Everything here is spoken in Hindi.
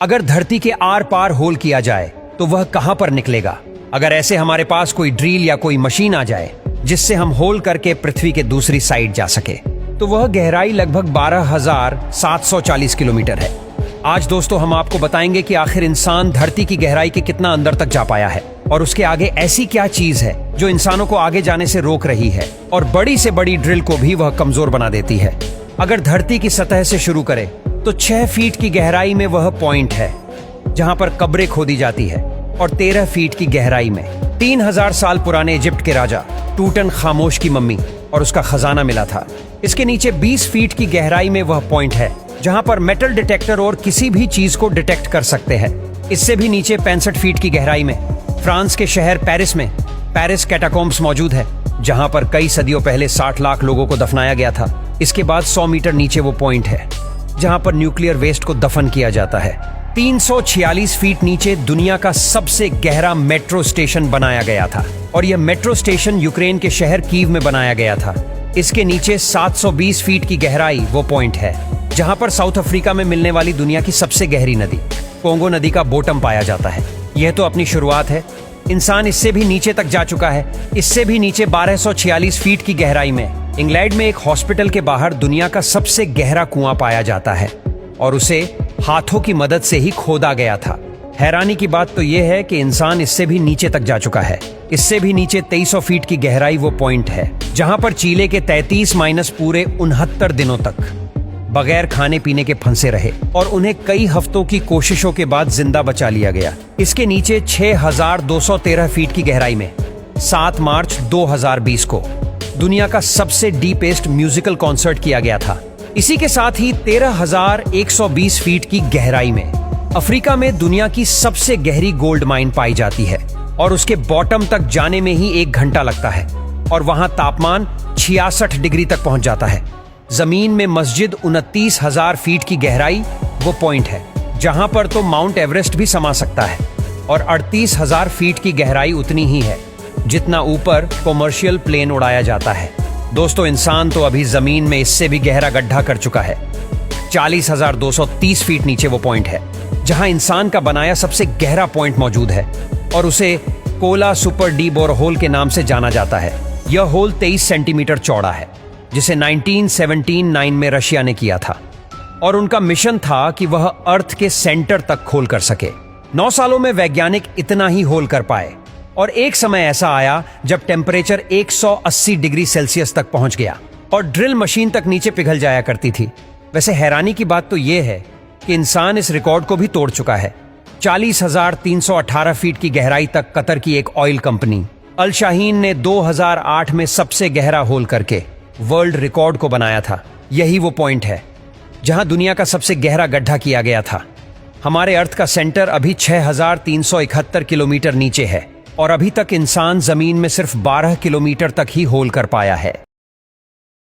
अगर धरती के आर पार होल किया जाए तो वह कहां पर निकलेगा? अगर ऐसे हमारे पास कोई ड्रिल या कोई मशीन आ जाए जिससे हम होल करके पृथ्वी के दूसरी साइड जा सके, तो वह गहराई लगभग 12,740 किलोमीटर है। आज दोस्तों हम आपको बताएंगे कि आखिर इंसान धरती की गहराई के कितना अंदर तक जा पाया है और उसके आगे ऐसी क्या चीज है जो इंसानों को आगे जाने से रोक रही है और बड़ी से बड़ी ड्रिल को भी वह कमजोर बना देती है। अगर धरती की सतह से शुरू करें तो 6 फीट की गहराई में वह पॉइंट है जहां पर कब्रें खोदी जाती है और 13 फीट की गहराई में 3000 साल पुराने इजिप्ट के राजा टूटनखामोश की मम्मी और उसका खजाना मिला था। इसके नीचे 20 फीट की गहराई में वह पॉइंट है जहां पर मेटल डिटेक्टर और किसी भी चीज को डिटेक्ट कर सकते हैं। इससे भी नीचे 65 फीट की गहराई में फ्रांस के शहर पेरिस में पेरिस कैटाकोम्ब्स मौजूद है, जहां पर कई सदियों पहले 60 लाख लोगों को दफनाया गया था। इसके बाद 100 मीटर नीचे वो पॉइंट है जहां पर न्यूक्लियर वेस्ट को दफन किया जाता है। 346 फीट नीचे दुनिया का सबसे गहरा मेट्रो स्टेशन बनाया गया था और यह मेट्रो स्टेशन यूक्रेन के शहर कीव में बनाया गया था। इसके नीचे 720 फीट की गहराई वो पॉइंट है जहां पर साउथ अफ्रीका में मिलने वाली दुनिया की सबसे गहरी नदी कोंगो नदी का बॉटम पाया जाता है। यह तो अपनी शुरुआत है, इंसान इससे भी नीचे तक जा चुका है। इससे भी नीचे 1246 फीट की गहराई में इंग्लैंड में एक हॉस्पिटल के बाहर दुनिया का सबसे गहरा कुआं पाया जाता है और उसे हाथों की मदद से ही खोदा गया था। हैरानी की बात तो यह है कि इंसान इससे भी नीचे तक जा चुका है। इससे भी नीचे 2300 फीट की गहराई वो पॉइंट है जहां पर चीले के 33 माइनस पूरे 69 दिनों तक बगैर खाने पीने के फंसे रहे और उन्हें कई हफ्तों की कोशिशों के बाद जिंदा बचा लिया गया। इसके नीचे 6213 फीट की गहराई में 7 मार्च 2020 को दुनिया का सबसे डीपेस्ट म्यूजिकल कॉन्सर्ट किया गया था। इसी के साथ ही 13,120 फीट की गहराई में अफ्रीका में दुनिया की सबसे गहरी गोल्ड माइन पाई जाती है और उसके बॉटम तक जाने में ही 1 घंटा लगता है और वहां तापमान 66 डिग्री तक पहुंच जाता है। जमीन में मस्जिद 29,000 फीट की गहराई वो पॉइंट है जहां पर तो माउंट एवरेस्ट भी समा सकता है और 38,000 फीट की गहराई उतनी ही है जितना ऊपर कॉमर्शियल प्लेन उड़ाया जाता है। दोस्तों इंसान तो अभी जमीन में इससे भी गहरा गड्ढा कर चुका है। 40,230 फीट नीचे वो पॉइंट है जहां इंसान का बनाया सबसे गहरा पॉइंट मौजूद है और उसे कोला सुपर डी बोरहोल के नाम से जाना जाता है। यह होल 23 सेंटीमीटर चौड़ा है जिसे 1979 में रशिया ने किया था और उनका मिशन था कि वह अर्थ के सेंटर तक खोल कर सके। 9 सालों में वैज्ञानिक इतना ही होल कर पाए और एक समय ऐसा आया जब टेम्परेचर 180 डिग्री सेल्सियस तक पहुंच गया और ड्रिल मशीन तक नीचे पिघल जाया करती थी। वैसे हैरानी की बात तो यह है कि इंसान इस रिकॉर्ड को भी तोड़ चुका है। 40,318 फीट की गहराई तक कतर की एक ऑयल कंपनी अल शाहीन ने 2008 में सबसे गहरा होल करके वर्ल्ड रिकॉर्ड को बनाया था। यही वो पॉइंट है जहां दुनिया का सबसे गहरा गड्ढा किया गया था। हमारे अर्थ का सेंटर अभी 6,371 किलोमीटर नीचे है और अभी तक इंसान जमीन में सिर्फ 12 किलोमीटर तक ही होल कर पाया है।